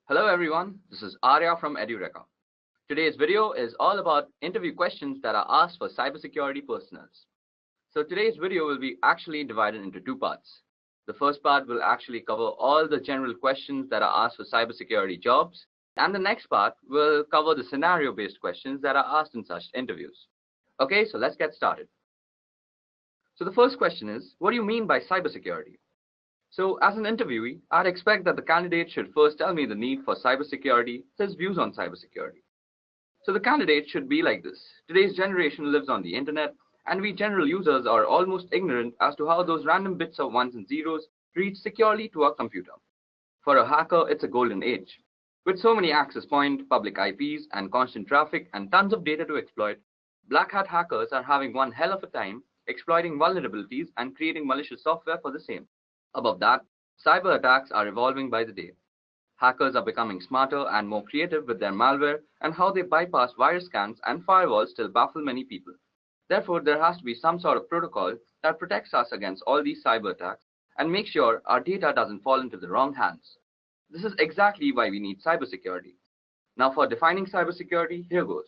Hello everyone, this is Arya from Edureka. Today's video is all about interview questions that are asked for cybersecurity personnel. So today's video will be actually divided into two parts. The first part will actually cover all the general questions that are asked for cybersecurity jobs, and the next part will cover the scenario-based questions that are asked in such interviews. Okay, so let's get started. So the first question is, what do you mean by cybersecurity? So as an interviewee, I'd expect that the candidate should first tell me the need for cybersecurity, his views on cybersecurity. So the candidate should be like this. Today's generation lives on the internet, and we general users are almost ignorant as to how those random bits of ones and zeros reach securely to our computer. For a hacker, it's a golden age. With so many access points, public IPs, and constant traffic, and tons of data to exploit, black hat hackers are having one hell of a time exploiting vulnerabilities and creating malicious software for the same. Above that, cyber attacks are evolving by the day. Hackers are becoming smarter and more creative with their malware, and how they bypass virus scans and firewalls still baffle many people. Therefore, there has to be some sort of protocol that protects us against all these cyber attacks and makes sure our data doesn't fall into the wrong hands. This is exactly why we need cybersecurity. Now for defining cybersecurity, here goes.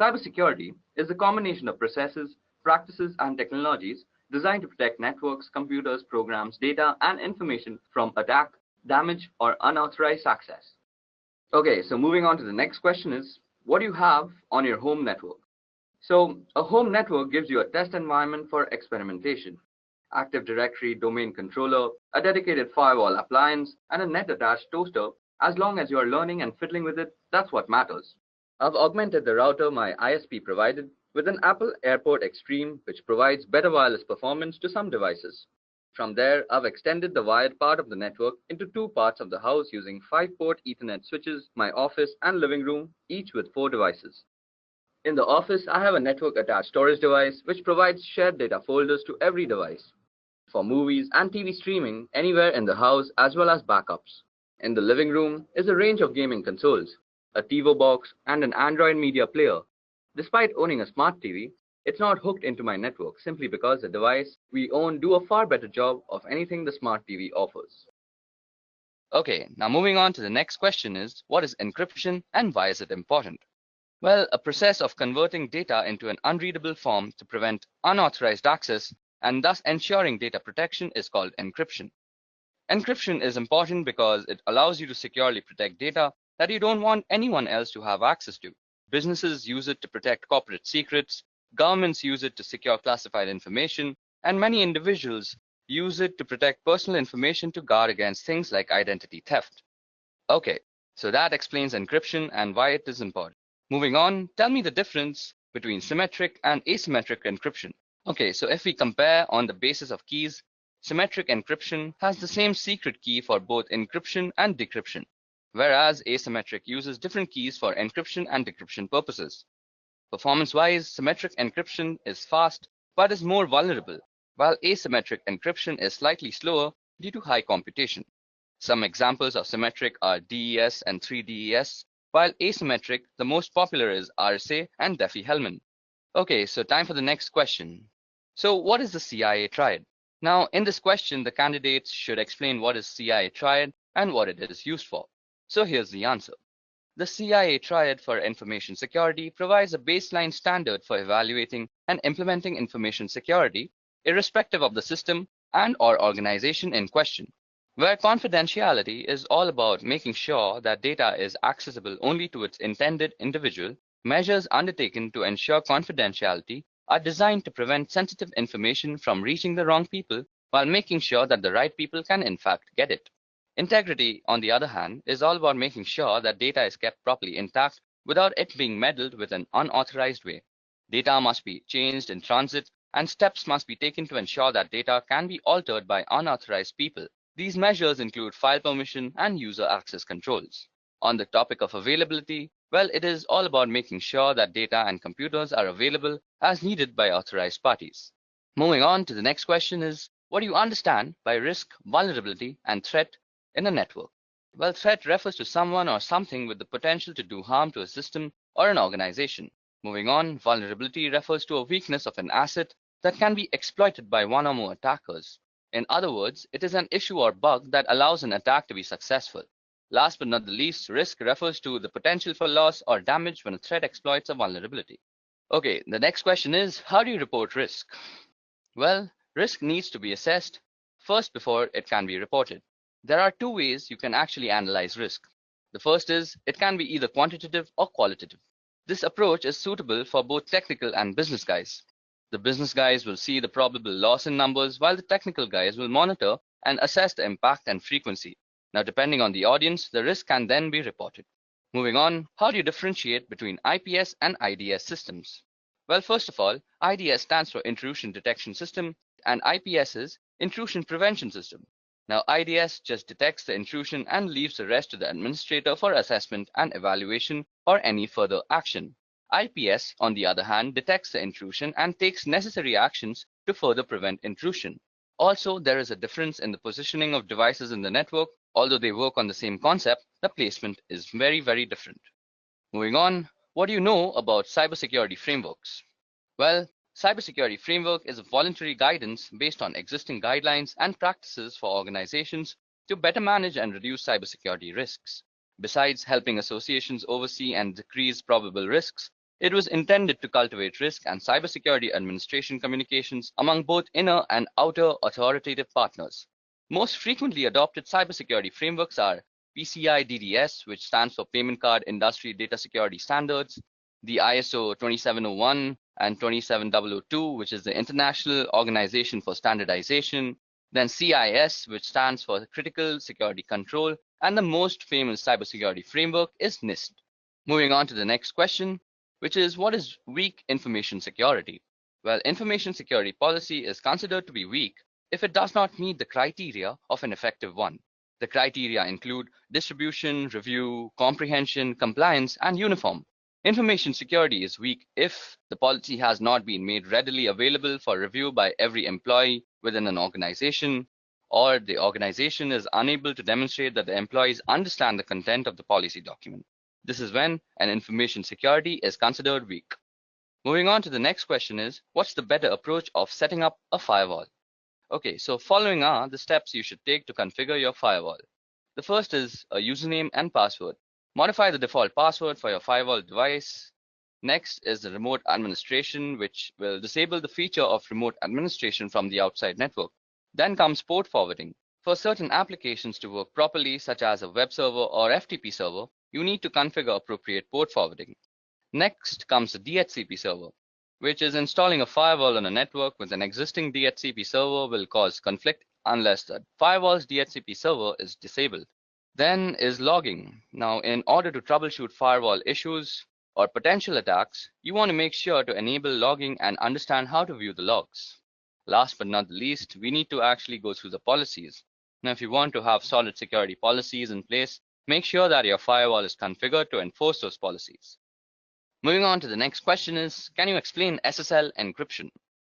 Cybersecurity is a combination of processes, practices, and technologies designed to protect networks, computers, programs, data, and information from attack, damage, or unauthorized access. Okay, so moving on to the next question is, what do you have on your home network? So a home network gives you a test environment for experimentation, Active Directory domain controller, a dedicated firewall appliance, and a net-attached toaster. As long as you are learning and fiddling with it, that's what matters. I've augmented the router my ISP provided with an Apple AirPort Extreme, which provides better wireless performance to some devices. From there, I've extended the wired part of the network into two parts of the house using 5-port Ethernet switches, my office and living room, each with 4 devices. In the office, I have a network-attached storage device, which provides shared data folders to every device for movies and TV streaming anywhere in the house, as well as backups. In the living room is a range of gaming consoles, a TiVo box, and an Android media player. Despite owning a smart TV, it's not hooked into my network simply because the device we own do a far better job of anything the smart TV offers. Okay, now moving on to the next question is, what is encryption and why is it important? Well, a process of converting data into an unreadable form to prevent unauthorized access and thus ensuring data protection is called encryption. Encryption is important because it allows you to securely protect data that you don't want anyone else to have access to. Businesses use it to protect corporate secrets, governments use it to secure classified information, and many individuals use it to protect personal information to guard against things like identity theft. Okay, so that explains encryption and why it is important. Moving on, tell me the difference between symmetric and asymmetric encryption. Okay, so if we compare on the basis of keys, symmetric encryption has the same secret key for both encryption and decryption, whereas asymmetric uses different keys for encryption and decryption purposes. Performance-wise, symmetric encryption is fast but is more vulnerable, while asymmetric encryption is slightly slower due to high computation. Some examples of symmetric are DES and 3DES, while asymmetric, the most popular is RSA and Diffie-Hellman. Okay, so time for the next question. So what is the CIA Triad? Now, in this question, the candidates should explain what is CIA Triad and what it is used for. So here's the answer. The CIA Triad for Information Security provides a baseline standard for evaluating and implementing information security, irrespective of the system and/or organization in question, where confidentiality is all about making sure that data is accessible only to its intended individual. Measures undertaken to ensure confidentiality are designed to prevent sensitive information from reaching the wrong people while making sure that the right people can in fact get it. Integrity, on the other hand, is all about making sure that data is kept properly intact without it being meddled with in an unauthorized way. Data must be changed in transit, and steps must be taken to ensure that data can be altered by unauthorized people. These measures include file permission and user access controls. On the topic of availability, well, it is all about making sure that data and computers are available as needed by authorized parties. Moving on to the next question is, what do you understand by risk, vulnerability, and threat in a network? Well, threat refers to someone or something with the potential to do harm to a system or an organization. Moving on, vulnerability refers to a weakness of an asset that can be exploited by one or more attackers. In other words, it is an issue or bug that allows an attack to be successful. Last but not the least, risk refers to the potential for loss or damage when a threat exploits a vulnerability. Okay, the next question is, how do you report risk? Well, risk needs to be assessed first before it can be reported. There are two ways you can actually analyze risk. The first is, it can be either quantitative or qualitative. This approach is suitable for both technical and business guys. The business guys will see the probable loss in numbers, while the technical guys will monitor and assess the impact and frequency. Now, depending on the audience, the risk can then be reported. Moving on, how do you differentiate between IPS and IDS systems? Well, first of all, IDS stands for Intrusion Detection System, and IPS is Intrusion Prevention System. Now, IDS just detects the intrusion and leaves the rest to the administrator for assessment and evaluation or any further action. IPS, on the other hand, detects the intrusion and takes necessary actions to further prevent intrusion. Also, there is a difference in the positioning of devices in the network. Although they work on the same concept, the placement is very, very different. Moving on, what do you know about cybersecurity frameworks? Well, cybersecurity framework is a voluntary guidance based on existing guidelines and practices for organizations to better manage and reduce cybersecurity risks. Besides helping associations oversee and decrease probable risks, it was intended to cultivate risk and cybersecurity administration communications among both inner and outer authoritative partners. Most frequently adopted cybersecurity frameworks are PCI DDS, which stands for Payment Card Industry Data Security Standards, the ISO 27001 and 27002, which is the International Organization for Standardization, then CIS, which stands for Critical Security Control, and the most famous cybersecurity framework is NIST. Moving on to the next question, which is, what is weak information security? Well, information security policy is considered to be weak if it does not meet the criteria of an effective one. The criteria include distribution, review, comprehension, compliance, and uniform. Information security is weak if the policy has not been made readily available for review by every employee within an organization, or the organization is unable to demonstrate that the employees understand the content of the policy document. This is when an information security is considered weak. Moving on to the next question is, what's the better approach of setting up a firewall? Okay, so following are the steps you should take to configure your firewall. The first is a username and password. Modify the default password for your firewall device. Next is the remote administration, which will disable the feature of remote administration from the outside network. Then comes port forwarding. For certain applications to work properly, such as a web server or FTP server, you need to configure appropriate port forwarding. Next comes the DHCP server, which is installing a firewall on a network with an existing DHCP server will cause conflict unless the firewall's DHCP server is disabled. Then is logging. Now, in order to troubleshoot firewall issues or potential attacks, you want to make sure to enable logging and understand how to view the logs. Last but not the least, we need to actually go through the policies. Now, if you want to have solid security policies in place, make sure that your firewall is configured to enforce those policies. Moving on to the next question is, can you explain SSL encryption?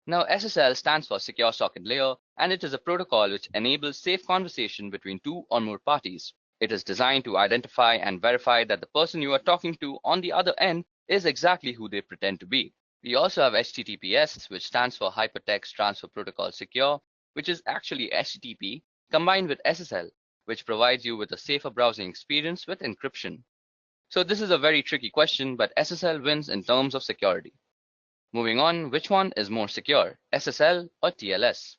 Now, SSL stands for Secure Socket Layer, and it is a protocol which enables safe conversation between two or more parties. It is designed to identify and verify that the person you are talking to on the other end is exactly who they pretend to be. We also have HTTPS, which stands for Hypertext Transfer Protocol Secure, which is actually HTTP combined with SSL, which provides you with a safer browsing experience with encryption. So this is a very tricky question, but SSL wins in terms of security. Moving on, which one is more secure, SSL or TLS?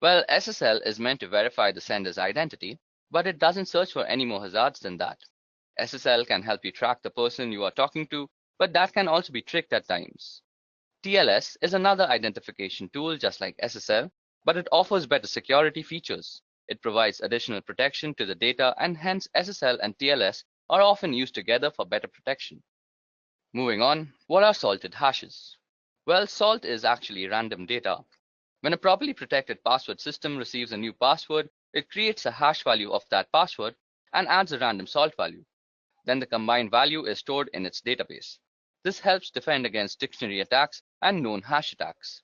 Well, SSL is meant to verify the sender's identity, but it doesn't search for any more hazards than that. SSL can help you track the person you are talking to, but that can also be tricked at times. TLS is another identification tool just like SSL, but it offers better security features. It provides additional protection to the data, and hence SSL and TLS are often used together for better protection. Moving on, what are salted hashes? Well, salt is actually random data. When a properly protected password system receives a new password, it creates a hash value of that password and adds a random salt value. Then the combined value is stored in its database. This helps defend against dictionary attacks and known hash attacks.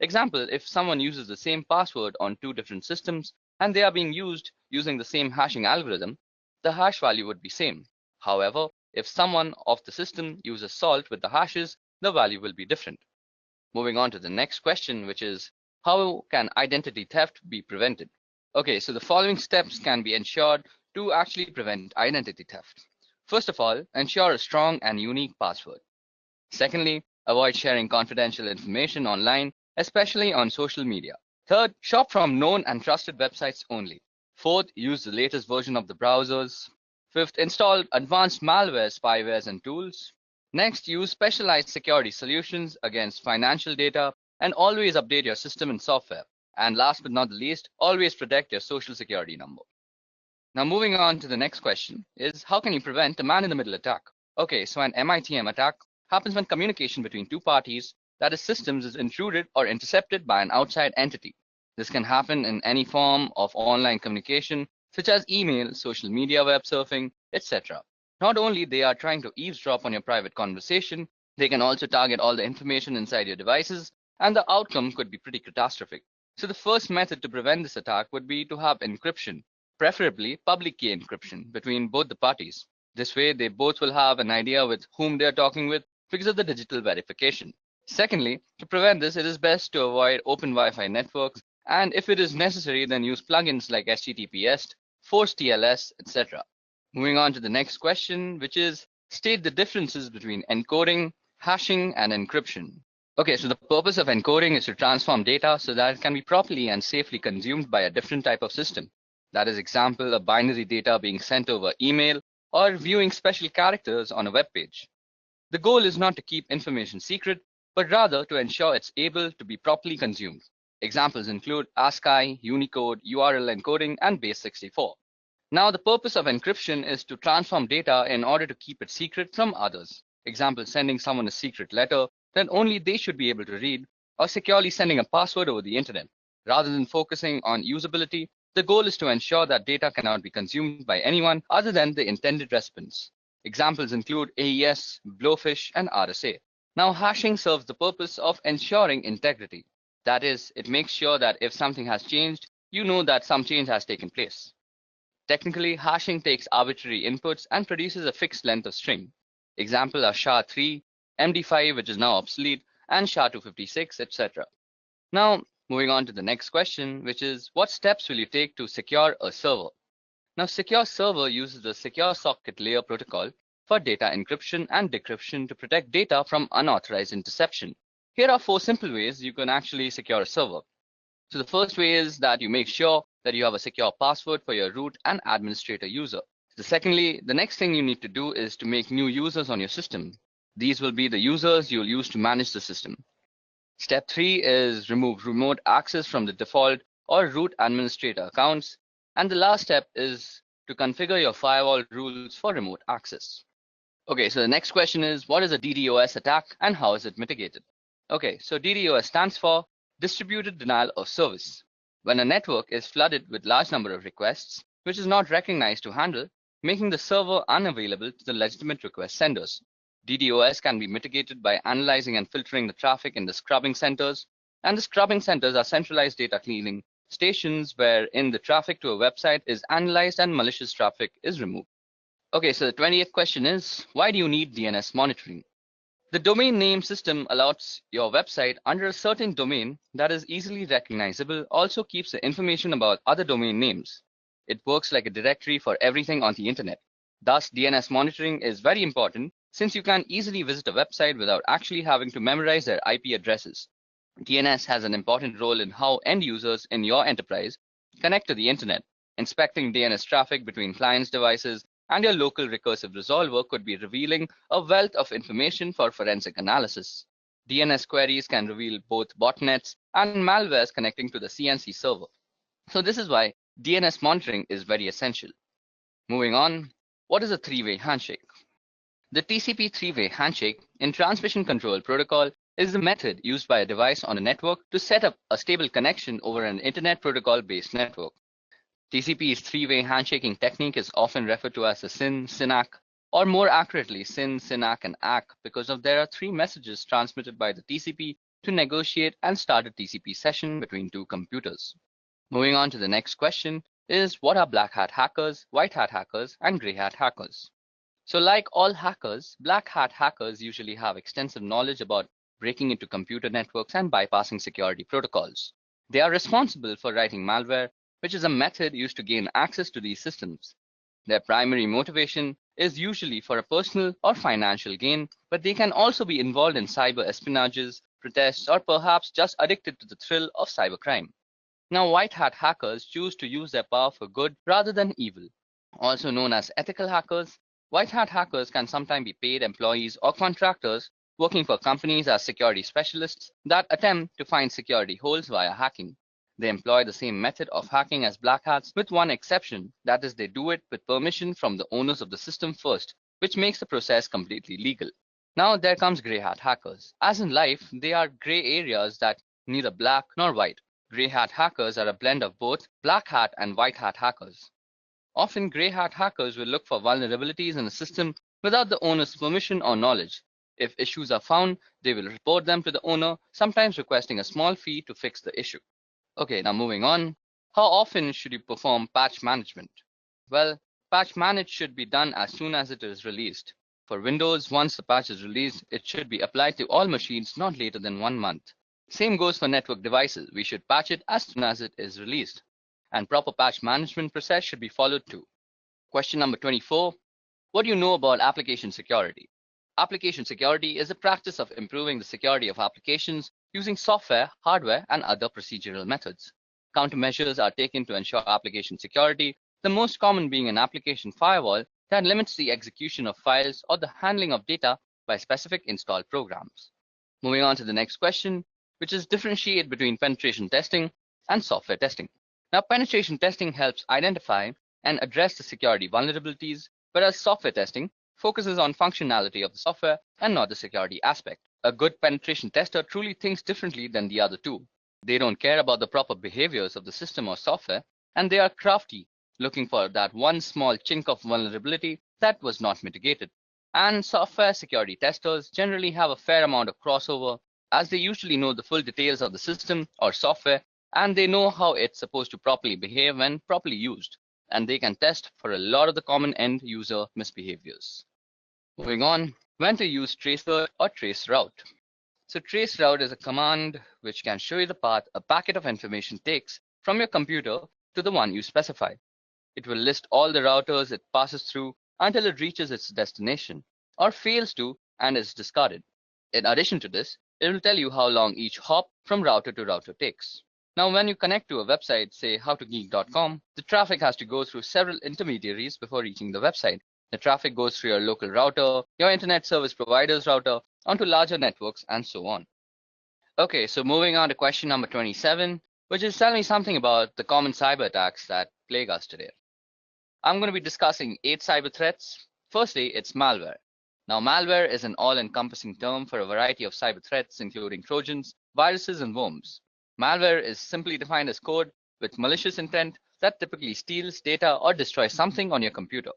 Example, if someone uses the same password on two different systems and they are being used using the same hashing algorithm, the hash value would be same. However, if someone of the system uses salt with the hashes, the value will be different. Moving on to the next question, which is, how can identity theft be prevented? Okay, so the following steps can be ensured to actually prevent identity theft. First of all, ensure a strong and unique password. Secondly, avoid sharing confidential information online, especially on social media. Third, shop from known and trusted websites only. Fourth, use the latest version of the browsers. Fifth, install advanced malware, spywares, and tools. Next, use specialized security solutions against financial data and always update your system and software. And last but not the least, always protect your social security number. Now moving on to the next question is, how can you prevent a man-in-the-middle attack? Okay, so an MITM attack happens when communication between two parties, that is systems, is intruded or intercepted by an outside entity. This can happen in any form of online communication, such as email, social media, web surfing, etc. Not only they are trying to eavesdrop on your private conversation, they can also target all the information inside your devices, and the outcome could be pretty catastrophic. So the first method to prevent this attack would be to have encryption, preferably public key encryption between both the parties. This way, they both will have an idea with whom they are talking with because of the digital verification. Secondly, to prevent this, it is best to avoid open Wi-Fi networks, and if it is necessary, then use plugins like HTTPS, force TLS, etc. Moving on to the next question, which is, state the differences between encoding, hashing, and encryption. Okay, so the purpose of encoding is to transform data so that it can be properly and safely consumed by a different type of system. That is, example, a binary data being sent over email or viewing special characters on a web page. The goal is not to keep information secret, but rather to ensure it's able to be properly consumed. Examples include ASCII, Unicode, URL encoding, and base64. Now, the purpose of encryption is to transform data in order to keep it secret from others. Example, sending someone a secret letter that only they should be able to read, or securely sending a password over the internet. Rather than focusing on usability, the goal is to ensure that data cannot be consumed by anyone other than the intended recipients. Examples include AES, Blowfish, and RSA. Now, hashing serves the purpose of ensuring integrity. That is, it makes sure that if something has changed, you know that some change has taken place. Technically, hashing takes arbitrary inputs and produces a fixed length of string. Example are SHA-3, MD5, which is now obsolete, and SHA-256, etc. Now, moving on to the next question, which is, what steps will you take to secure a server? Now, Secure Server uses the Secure Socket Layer protocol for data encryption and decryption to protect data from unauthorized interception. Here are 4 simple ways you can actually secure a server. So the first way is that you make sure that you have a secure password for your root and administrator user. Secondly, the next thing you need to do is to make new users on your system. These will be the users you'll use to manage the system. Step 3 is remove remote access from the default or root administrator accounts. And the last step is to configure your firewall rules for remote access. Okay, so the next question is, what is a DDoS attack and how is it mitigated? Okay, so DDoS stands for Distributed Denial of Service. When a network is flooded with large number of requests, which is not recognized to handle, making the server unavailable to the legitimate request senders. DDoS can be mitigated by analyzing and filtering the traffic in the scrubbing centers, and the scrubbing centers are centralized data cleaning stations wherein the traffic to a website is analyzed and malicious traffic is removed. Okay, so the 20th question is, why do you need DNS monitoring? The domain name system allows your website under a certain domain that is easily recognizable, also keeps the information about other domain names. It works like a directory for everything on the internet. Thus, DNS monitoring is very important since you can easily visit a website without actually having to memorize their IP addresses. DNS has an important role in how end users in your enterprise connect to the internet. Inspecting DNS traffic between clients' devices and your local recursive resolver could be revealing a wealth of information for forensic analysis. DNS queries can reveal both botnets and malwares connecting to the CNC server. So this is why DNS monitoring is very essential. Moving on, what is a three-way handshake? The TCP three-way handshake in transmission control protocol is the method used by a device on a network to set up a stable connection over an internet protocol-based network. TCP's three-way handshaking technique is often referred to as the SYN, SYNAC, or more accurately SYN, SYNAC, and ACK because there are 3 messages transmitted by the TCP to negotiate and start a TCP session between 2 computers. Moving on to the next question is, what are black hat hackers, white hat hackers, and gray hat hackers? So like all hackers, black hat hackers usually have extensive knowledge about breaking into computer networks and bypassing security protocols. They are responsible for writing malware, which is a method used to gain access to these systems. Their primary motivation is usually for a personal or financial gain, but they can also be involved in cyber espionages, protests, or perhaps just addicted to the thrill of cybercrime. Now, white hat hackers choose to use their power for good rather than evil. Also known as ethical hackers, white hat hackers can sometimes be paid employees or contractors working for companies as security specialists that attempt to find security holes via hacking. They employ the same method of hacking as black hats with one exception, that is they do it with permission from the owners of the system first, which makes the process completely legal. Now there comes grey hat hackers. As in life, they are grey areas that neither black nor white. Grey hat hackers are a blend of both black hat and white hat hackers. Often grey hat hackers will look for vulnerabilities in a system without the owner's permission or knowledge. If issues are found, they will report them to the owner, sometimes requesting a small fee to fix the issue. Okay, now moving on. How often should you perform patch management? Well, patch manage should be done as soon as it is released. For Windows, once the patch is released, it should be applied to all machines not later than 1 month. Same goes for network devices. We should patch it as soon as it is released. And proper patch management process should be followed too. Question number 24. What do you know about application security? Application security is the practice of improving the security of applications using software, hardware, and other procedural methods. Countermeasures are taken to ensure application security, the most common being an application firewall that limits the execution of files or the handling of data by specific installed programs. Moving on to the next question, which is differentiate between penetration testing and software testing. Now, penetration testing helps identify and address the security vulnerabilities, whereas software testing focuses on functionality of the software and not the security aspect. A good penetration tester truly thinks differently than the other two. They don't care about the proper behaviors of the system or software, and they are crafty, looking for that one small chink of vulnerability that was not mitigated. And software security testers generally have a fair amount of crossover, as they usually know the full details of the system or software, and they know how it's supposed to properly behave when properly used, and they can test for a lot of the common end user misbehaviors. Moving on, when to use traceroute or traceroute. So traceroute is a command which can show you the path a packet of information takes from your computer to the one you specify. It will list all the routers it passes through until it reaches its destination, or fails to and is discarded. In addition to this, it will tell you how long each hop from router to router takes. Now, when you connect to a website, say 𝐿2geek.com, the traffic has to go through several intermediaries before reaching the website. The traffic goes through your local router, your internet service provider's router, onto larger networks, and so on. Okay, so moving on to question number 27, which is tell me something about the common cyber attacks that plague us today. I'm going to be discussing 8 cyber threats. Firstly, it's malware. Now, malware is an all-encompassing term for a variety of cyber threats, including Trojans, viruses, and worms. Malware is simply defined as code with malicious intent that typically steals data or destroys something on your computer.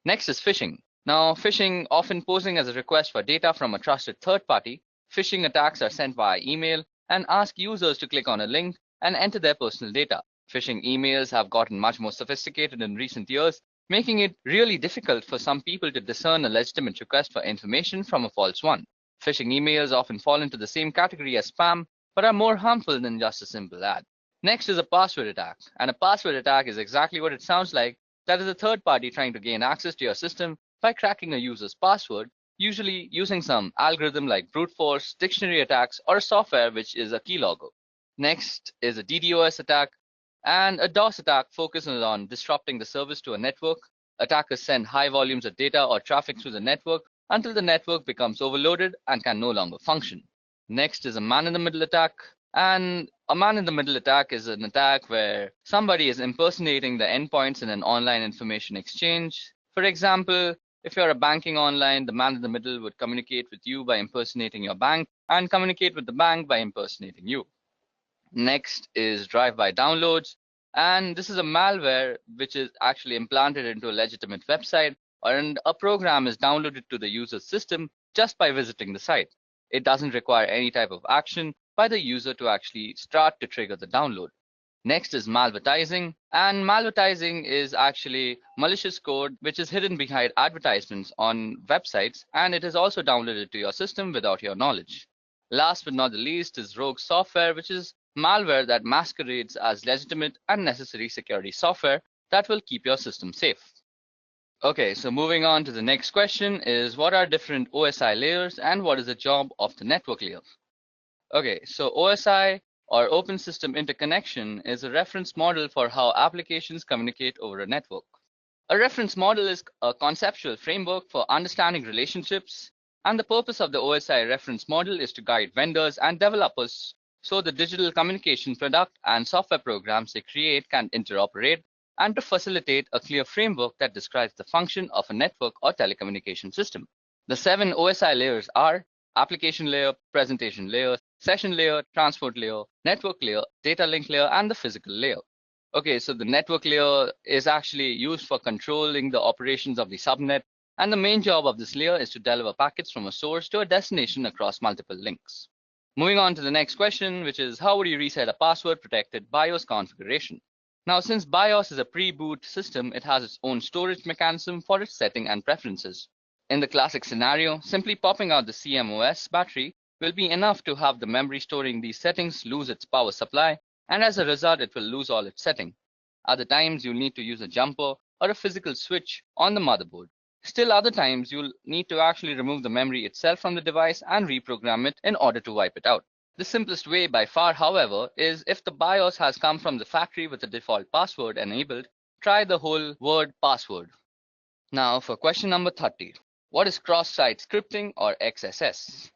Next is phishing. Now, phishing, often posing as a request for data from a trusted third party, phishing attacks are sent via email and ask users to click on a link and enter their personal data. Phishing emails have gotten much more sophisticated in recent years, making it really difficult for some people to discern a legitimate request for information from a false one. Phishing emails often fall into the same category as spam, but are more harmful than just a simple ad. Next is a password attack, and a password attack is exactly what it sounds like. That is a third party trying to gain access to your system by cracking a user's password, usually using some algorithm like brute force, dictionary attacks, or software which is a keylogger. Next is a DDoS attack, and a DOS attack focuses on disrupting the service to a network. Attackers send high volumes of data or traffic through the network until the network becomes overloaded and can no longer function. Next is a man-in-the-middle attack, and a man-in-the-middle attack is an attack where somebody is impersonating the endpoints in an online information exchange. For example, if you're a banking online, the man-in-the-middle would communicate with you by impersonating your bank and communicate with the bank by impersonating you. Next is drive-by downloads, and this is a malware which is actually implanted into a legitimate website, and a program is downloaded to the user's system just by visiting the site. It doesn't require any type of action by the user to actually start to trigger the download. Next is malvertising, and malvertising is actually malicious code which is hidden behind advertisements on websites, and it is also downloaded to your system without your knowledge. Last but not the least is rogue software, which is malware that masquerades as legitimate and necessary security software that will keep your system safe. Okay, so moving on to the next question is what are different OSI layers and what is the job of the network layer? Okay, so OSI or Open System Interconnection is a reference model for how applications communicate over a network. A reference model is a conceptual framework for understanding relationships, and the purpose of the OSI reference model is to guide vendors and developers so the digital communication product and software programs they create can interoperate, and to facilitate a clear framework that describes the function of a network or telecommunication system. The 7 OSI layers are application layer, presentation layer, session layer, transport layer, network layer, data link layer, and the physical layer. Okay, so the network layer is actually used for controlling the operations of the subnet, and the main job of this layer is to deliver packets from a source to a destination across multiple links. Moving on to the next question, which is how would you reset a password-protected BIOS configuration? Now, since BIOS is a pre-boot system, it has its own storage mechanism for its setting and preferences. In the classic scenario, simply popping out the CMOS battery will be enough to have the memory storing these settings lose its power supply, and as a result, it will lose all its setting. Other times, you'll need to use a jumper or a physical switch on the motherboard. Still other times, you'll need to actually remove the memory itself from the device and reprogram it in order to wipe it out. The simplest way by far, however, is if the BIOS has come from the factory with the default password enabled, try the whole word password. Now for question number 30. What is cross-site scripting or XSS?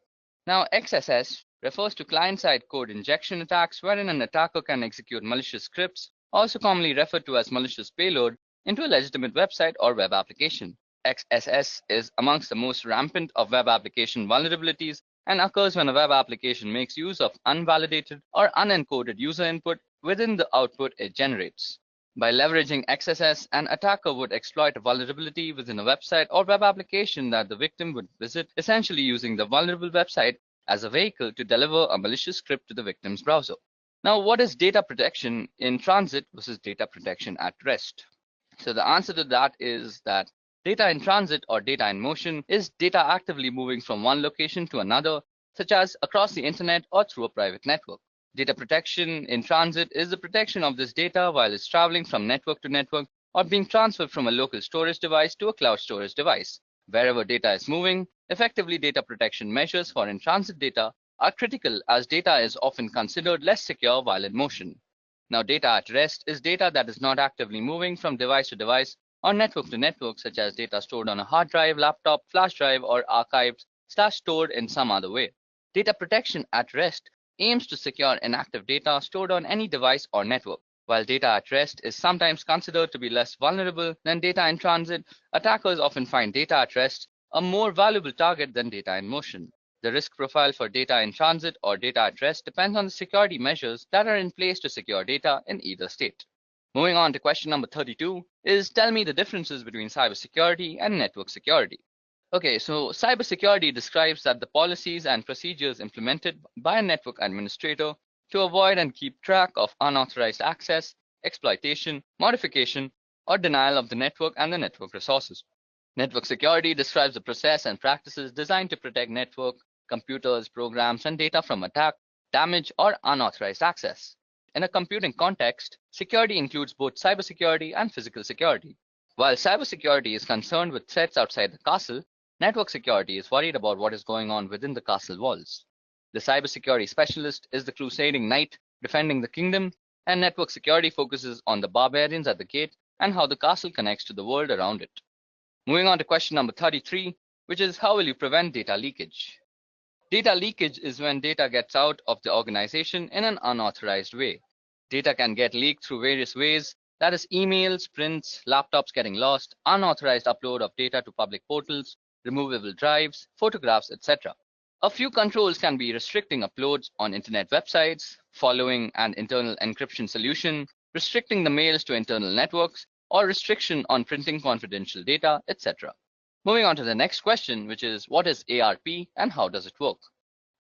Now XSS refers to client-side code injection attacks wherein an attacker can execute malicious scripts, also commonly referred to as malicious payload, into a legitimate website or web application. XSS is amongst the most rampant of web application vulnerabilities and occurs when a web application makes use of unvalidated or unencoded user input within the output it generates. By leveraging XSS, an attacker would exploit a vulnerability within a website or web application that the victim would visit, essentially using the vulnerable website as a vehicle to deliver a malicious script to the victim's browser. Now, what is data protection in transit versus data protection at rest? So the answer to that is that data in transit or data in motion is data actively moving from one location to another, such as across the internet or through a private network. Data protection in transit is the protection of this data while it's traveling from network to network or being transferred from a local storage device to a cloud storage device. Wherever data is moving, effectively data protection measures for in-transit data are critical as data is often considered less secure while in motion. Now, data at rest is data that is not actively moving from device to device or network to network, such as data stored on a hard drive, laptop, flash drive, or archived/stored in some other way. Data protection at rest aims to secure inactive data stored on any device or network. While data at rest is sometimes considered to be less vulnerable than data in transit, attackers often find data at rest a more valuable target than data in motion. The risk profile for data in transit or data at rest depends on the security measures that are in place to secure data in either state. Moving on to question number 32 is tell me the differences between cybersecurity and network security. Okay, so cybersecurity describes that the policies and procedures implemented by a network administrator to avoid and keep track of unauthorized access, exploitation, modification, or denial of the network and the network resources. Network security describes the process and practices designed to protect network, computers, programs, and data from attack, damage, or unauthorized access. In a computing context, security includes both cybersecurity and physical security. While cybersecurity is concerned with threats outside the castle, network security is worried about what is going on within the castle walls. The cybersecurity specialist is the crusading knight defending the kingdom, and network security focuses on the barbarians at the gate and how the castle connects to the world around it. Moving on to question number 33, which is how will you prevent data leakage? Data leakage is when data gets out of the organization in an unauthorized way. Data can get leaked through various ways, that is emails, prints, laptops getting lost, unauthorized upload of data to public portals, removable drives, photographs, etc. A few controls can be restricting uploads on internet websites, following an internal encryption solution, restricting the mails to internal networks, or restriction on printing confidential data, etc. Moving on to the next question, which is what is ARP and how does it work?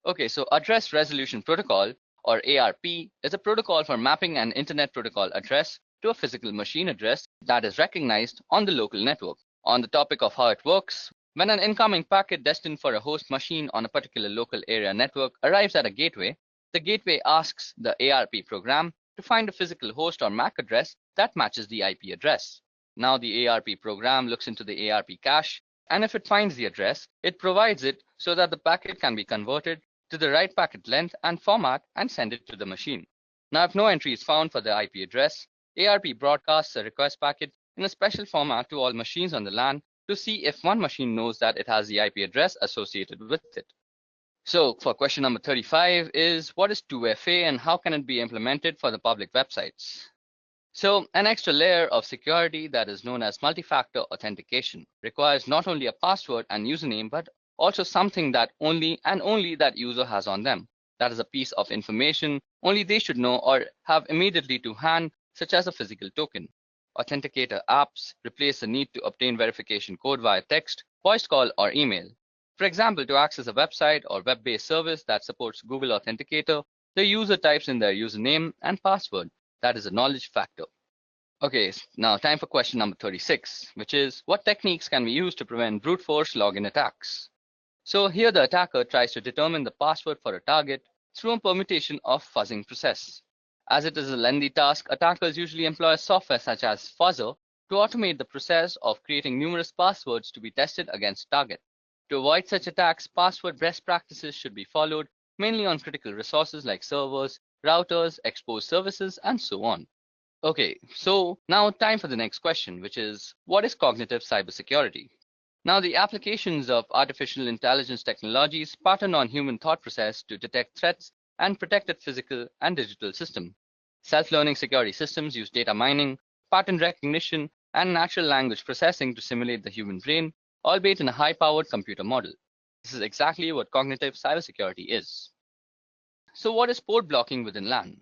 Okay, so Address Resolution Protocol, or ARP, is a protocol for mapping an internet protocol address to a physical machine address that is recognized on the local network. On the topic of how it works, when an incoming packet destined for a host machine on a particular local area network arrives at a gateway, the gateway asks the ARP program to find a physical host or MAC address that matches the IP address. Now the ARP program looks into the ARP cache, and if it finds the address, it provides it so that the packet can be converted to the right packet length and format and send it to the machine. Now, if no entry is found for the IP address, ARP broadcasts a request packet in a special format to all machines on the LAN to see if one machine knows that it has the IP address associated with it. So for question number 35 is, what is 2FA and how can it be implemented for the public websites? So an extra layer of security that is known as multi-factor authentication requires not only a password and username, but also something that only that user has on them. That is a piece of information only they should know or have immediately to hand, such as a physical token. Authenticator apps replace the need to obtain verification code via text, voice call, or email. For example, to access a website or web-based service that supports Google Authenticator, the user types in their username and password. That is a knowledge factor. Okay, now time for question number 36, which is, what techniques can we use to prevent brute force login attacks? So here the attacker tries to determine the password for a target through a permutation of fuzzing process. As it is a lengthy task, attackers usually employ software such as Fuzzer to automate the process of creating numerous passwords to be tested against target. To avoid such attacks, password best practices should be followed, mainly on critical resources like servers, routers, exposed services, and so on. Okay, so now time for the next question, which is, what is cognitive cybersecurity? Now, the applications of artificial intelligence technologies pattern on human thought process to detect threats and protected physical and digital system. Self-learning security systems use data mining, pattern recognition, and natural language processing to simulate the human brain, albeit in a high-powered computer model. This is exactly what cognitive cybersecurity is. So what is port blocking within LAN?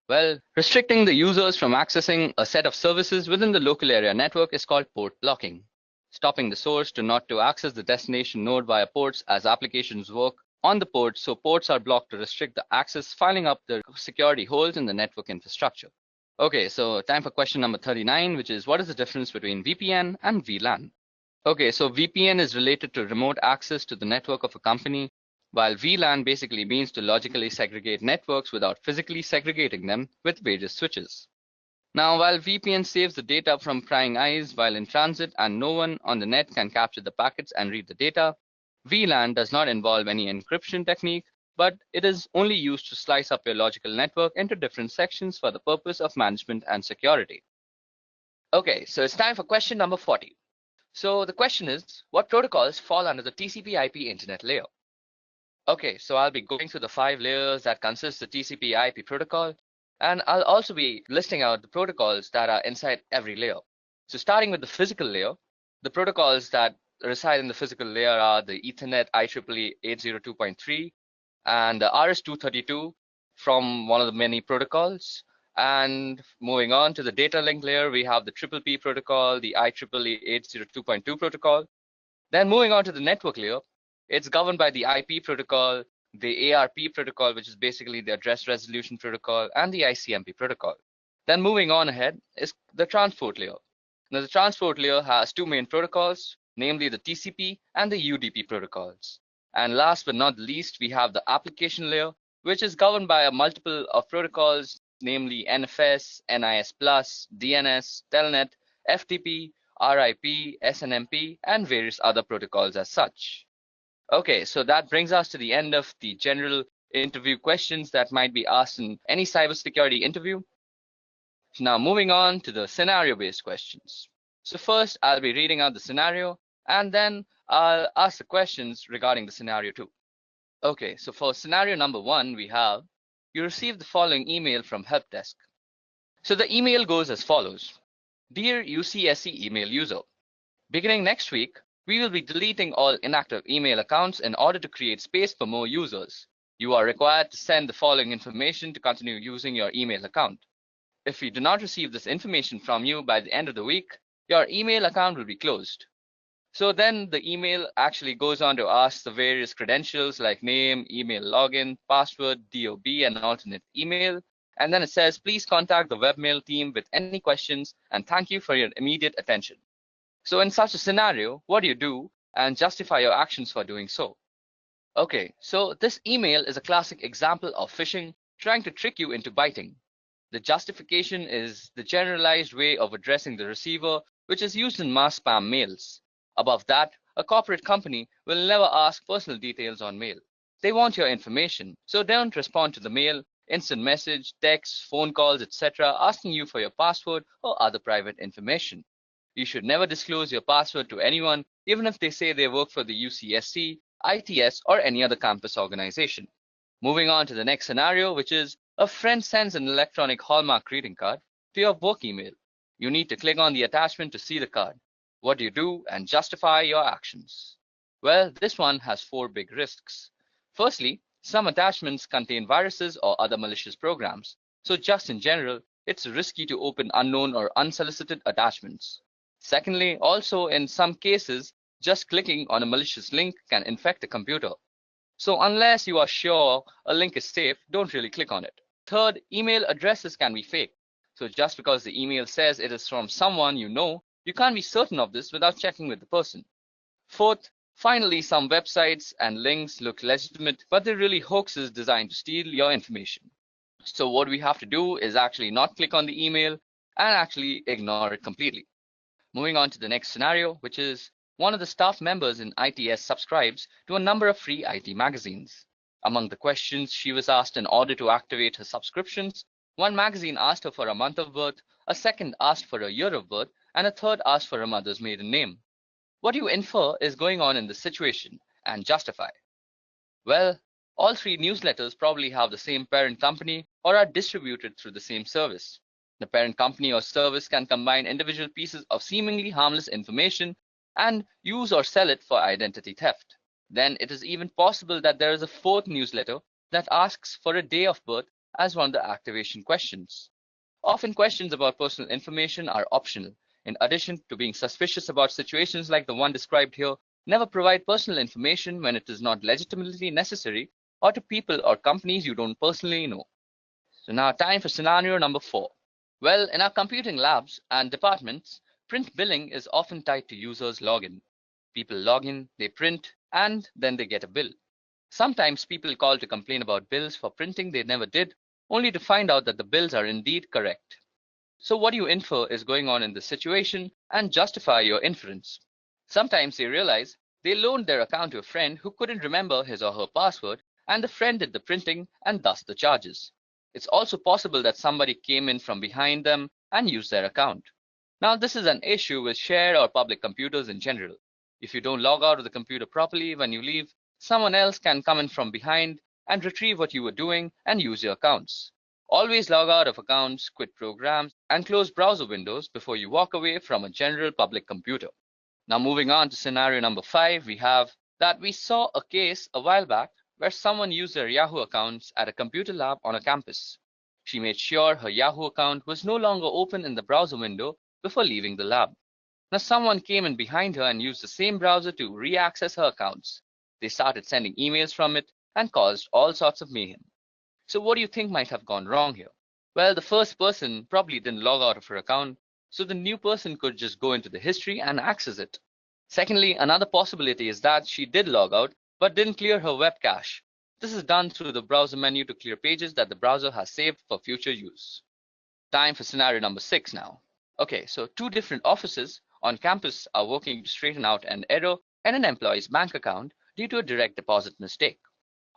Well, restricting the users from accessing a set of services within the local area network is called port blocking. Stopping the source not to access the destination node via ports as applications work on the port, so ports are blocked to restrict the access, filling up the security holes in the network infrastructure. Okay, so time for question number 39, which is, what is the difference between VPN and VLAN? Okay, so VPN is related to remote access to the network of a company, while VLAN basically means to logically segregate networks without physically segregating them with various switches. Now, while VPN saves the data from prying eyes while in transit and no one on the net can capture the packets and read the data, VLAN does not involve any encryption technique, but it is only used to slice up your logical network into different sections for the purpose of management and security. Okay, so it's time for question number 40. So the question is, what protocols fall under the TCP/IP internet layer? Okay, so I'll be going through the 5 layers that consist the TCP/IP protocol, and I'll also be listing out the protocols that are inside every layer. So starting with the physical layer, the protocols that reside in the physical layer are the Ethernet IEEE 802.3 and the RS-232 from one of the many protocols. And moving on to the data link layer, we have the PPP protocol, the IEEE 802.2 protocol. Then moving on to the network layer, it's governed by the IP protocol, the ARP protocol, which is basically the address resolution protocol, and the ICMP protocol. Then moving on ahead is the transport layer. Now the transport layer has 2 main protocols, namely the TCP and the UDP protocols. And last but not least, we have the application layer, which is governed by a multiple of protocols, namely NFS, NIS+, DNS, Telnet, FTP, RIP, SNMP, and various other protocols as such. Okay, so that brings us to the end of the general interview questions that might be asked in any cybersecurity interview. Now moving on to the scenario-based questions. So first, I'll be reading out the scenario, and then I'll ask the questions regarding the scenario 2. Okay, so for scenario number 1, we have, you receive the following email from help desk. So the email goes as follows. Dear UCSC email user, beginning next week, we will be deleting all inactive email accounts in order to create space for more users. You are required to send the following information to continue using your email account. If we do not receive this information from you by the end of the week, your email account will be closed. So then the email actually goes on to ask the various credentials like name, email login, password, DOB, and alternate email. And then it says, please contact the webmail team with any questions and thank you for your immediate attention. So in such a scenario, what do you do and justify your actions for doing so? Okay, so this email is a classic example of phishing trying to trick you into biting. The justification is the generalized way of addressing the receiver which is used in mass spam mails. Above that, a corporate company will never ask personal details on mail. They want your information, so don't respond to the mail, instant message, text, phone calls, etc. asking you for your password or other private information. You should never disclose your password to anyone, even if they say they work for the UCSC, ITS, or any other campus organization. Moving on to the next scenario, which is a friend sends an electronic Hallmark greeting card to your work email. You need to click on the attachment to see the card. What do you do and justify your actions? Well, this one has 4 big risks. Firstly, some attachments contain viruses or other malicious programs. So just in general, it's risky to open unknown or unsolicited attachments. Secondly, also in some cases, just clicking on a malicious link can infect a computer. So unless you are sure a link is safe, don't really click on it. Third, email addresses can be fake. So just because the email says it is from someone you know, you can't be certain of this without checking with the person. Fourth, finally, some websites and links look legitimate, but they're really hoaxes designed to steal your information. So what we have to do is actually not click on the email and actually ignore it completely. Moving on to the next scenario, which is one of the staff members in ITS subscribes to a number of free IT magazines. Among the questions she was asked in order to activate her subscriptions, one magazine asked her for a month of birth, a second asked for a year of birth, and a third asked for her mother's maiden name. What do you infer is going on in this situation and justify? Well, all 3 newsletters probably have the same parent company or are distributed through the same service. The parent company or service can combine individual pieces of seemingly harmless information and use or sell it for identity theft. Then it is even possible that there is a 4th newsletter that asks for a day of birth as one of the activation questions. Often questions about personal information are optional. In addition to being suspicious about situations like the one described here, never provide personal information when it is not legitimately necessary or to people or companies you don't personally know. So now time for scenario number 4. Well, in our computing labs and departments, print billing is often tied to users' login. People log in, they print, and then they get a bill. Sometimes people call to complain about bills for printing they never did, only to find out that the bills are indeed correct. So what do you infer is going on in this situation and justify your inference? Sometimes they realize they loaned their account to a friend who couldn't remember his or her password, and the friend did the printing and thus the charges. It's also possible that somebody came in from behind them and used their account. Now, this is an issue with shared or public computers in general. If you don't log out of the computer properly when you leave, someone else can come in from behind and retrieve what you were doing and use your accounts. Always log out of accounts, quit programs, and close browser windows before you walk away from a general public computer. Now, moving on to scenario number 5, we have that we saw a case a while back where someone used their Yahoo accounts at a computer lab on a campus. She made sure her Yahoo account was no longer open in the browser window before leaving the lab. Now, someone came in behind her and used the same browser to re-access her accounts. They started sending emails from it and caused all sorts of mayhem. So what do you think might have gone wrong here? Well, the first person probably didn't log out of her account, so the new person could just go into the history and access it. Secondly, another possibility is that she did log out but didn't clear her web cache. This is done through the browser menu to clear pages that the browser has saved for future use. Time for scenario number 6 now. Okay, so 2 different offices on campus are working to straighten out an error in an employee's bank account due to a direct deposit mistake.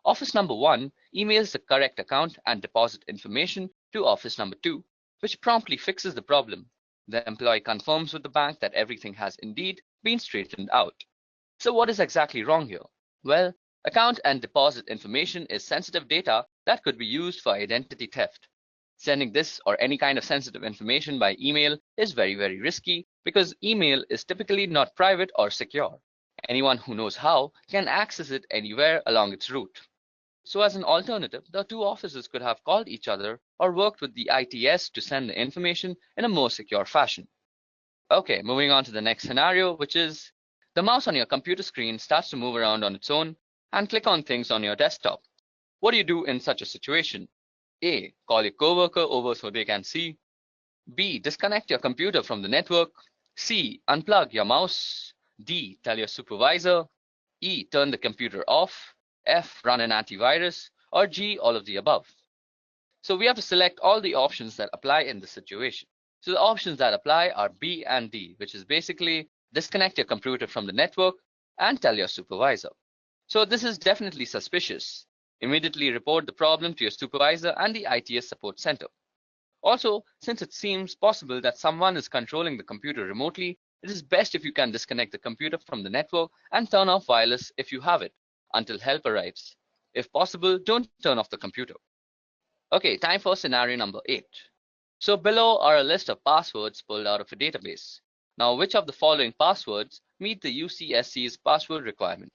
Office number 1 emails the correct account and deposit information to office number 2, which promptly fixes the problem. The employee confirms with the bank that everything has indeed been straightened out. So what is exactly wrong here? Well, account and deposit information is sensitive data that could be used for identity theft. Sending this or any kind of sensitive information by email is very, very risky because email is typically not private or secure. Anyone who knows how can access it anywhere along its route. So as an alternative, the 2 offices could have called each other or worked with the ITS to send the information in a more secure fashion. Okay, moving on to the next scenario, which is the mouse on your computer screen starts to move around on its own and click on things on your desktop. What do you do in such a situation? A. Call your coworker over so they can see. B. Disconnect your computer from the network. C. Unplug your mouse. D. Tell your supervisor. E. Turn the computer off. F. Run an antivirus. Or G. All of the above. So we have to select all the options that apply in this situation. So the options that apply are B and D, which is basically disconnect your computer from the network and tell your supervisor. So this is definitely suspicious. Immediately report the problem to your supervisor and the ITS support center. Also, since it seems possible that someone is controlling the computer remotely, it is best if you can disconnect the computer from the network and turn off wireless if you have it until help arrives. If possible, don't turn off the computer. Okay, time for scenario number 8. So below are a list of passwords pulled out of a database. Now, which of the following passwords meet the UCSC's password requirement?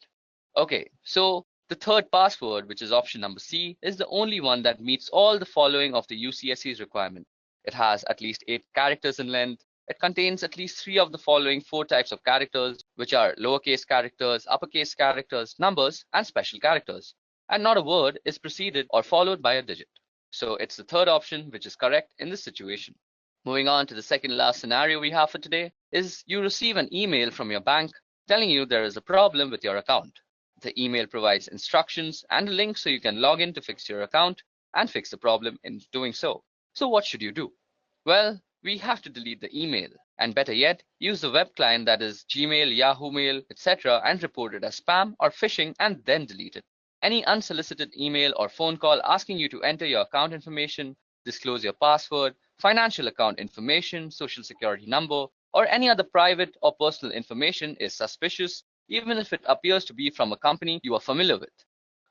Okay, so the third password, which is option number C, is the only one that meets all the following of the UCSC's requirement. It has at least 8 characters in length. It contains at least 3 of the following 4 types of characters, which are lowercase characters, uppercase characters, numbers, and special characters. And not a word is preceded or followed by a digit. So it's the third option which is correct in this situation. Moving on to the second last scenario we have for today is you receive an email from your bank telling you there is a problem with your account. The email provides instructions and a link so you can log in to fix your account and fix the problem in doing so. So what should you do? Well, we have to delete the email, and better yet, use the web client that is Gmail, Yahoo Mail, etc. and report it as spam or phishing and then delete it. Any unsolicited email or phone call asking you to enter your account information, disclose your password, financial account information, social security number, or any other private or personal information is suspicious, even if it appears to be from a company you are familiar with.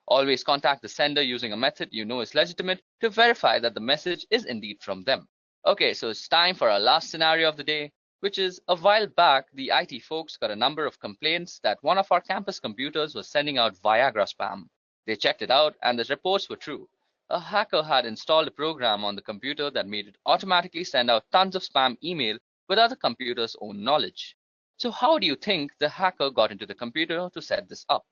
Always contact the sender using a method you know is legitimate to verify that the message is indeed from them. Okay, so it's time for our last scenario of the day, which is a while back, the IT folks got a number of complaints that one of our campus computers was sending out Viagra spam. They checked it out and the reports were true. A hacker had installed a program on the computer that made it automatically send out tons of spam email without the computer's own knowledge. So how do you think the hacker got into the computer to set this up?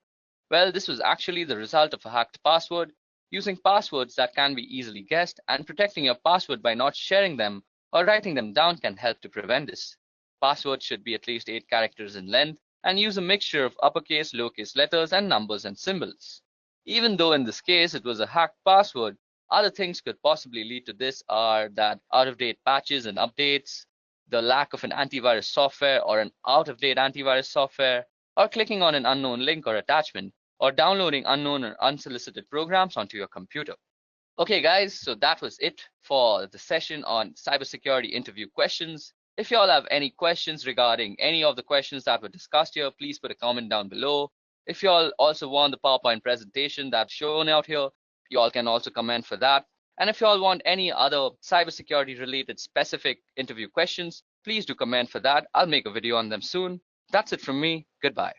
Well, this was actually the result of a hacked password. Using passwords that can be easily guessed and protecting your password by not sharing them or writing them down can help to prevent this. Passwords should be at least 8 characters in length and use a mixture of uppercase, lowercase letters, and numbers and symbols. Even though in this case it was a hacked password, other things could possibly lead to this are that out-of-date patches and updates, the lack of an antivirus software or an out-of-date antivirus software, or clicking on an unknown link or attachment, or downloading unknown or unsolicited programs onto your computer. Okay guys, so that was it for the session on cybersecurity interview questions. If you all have any questions regarding any of the questions that were discussed here, please put a comment down below. If you all also want the PowerPoint presentation that's shown out here, you all can also comment for that. And if you all want any other cybersecurity related specific interview questions, please do comment for that. I'll make a video on them soon. That's it from me. Goodbye.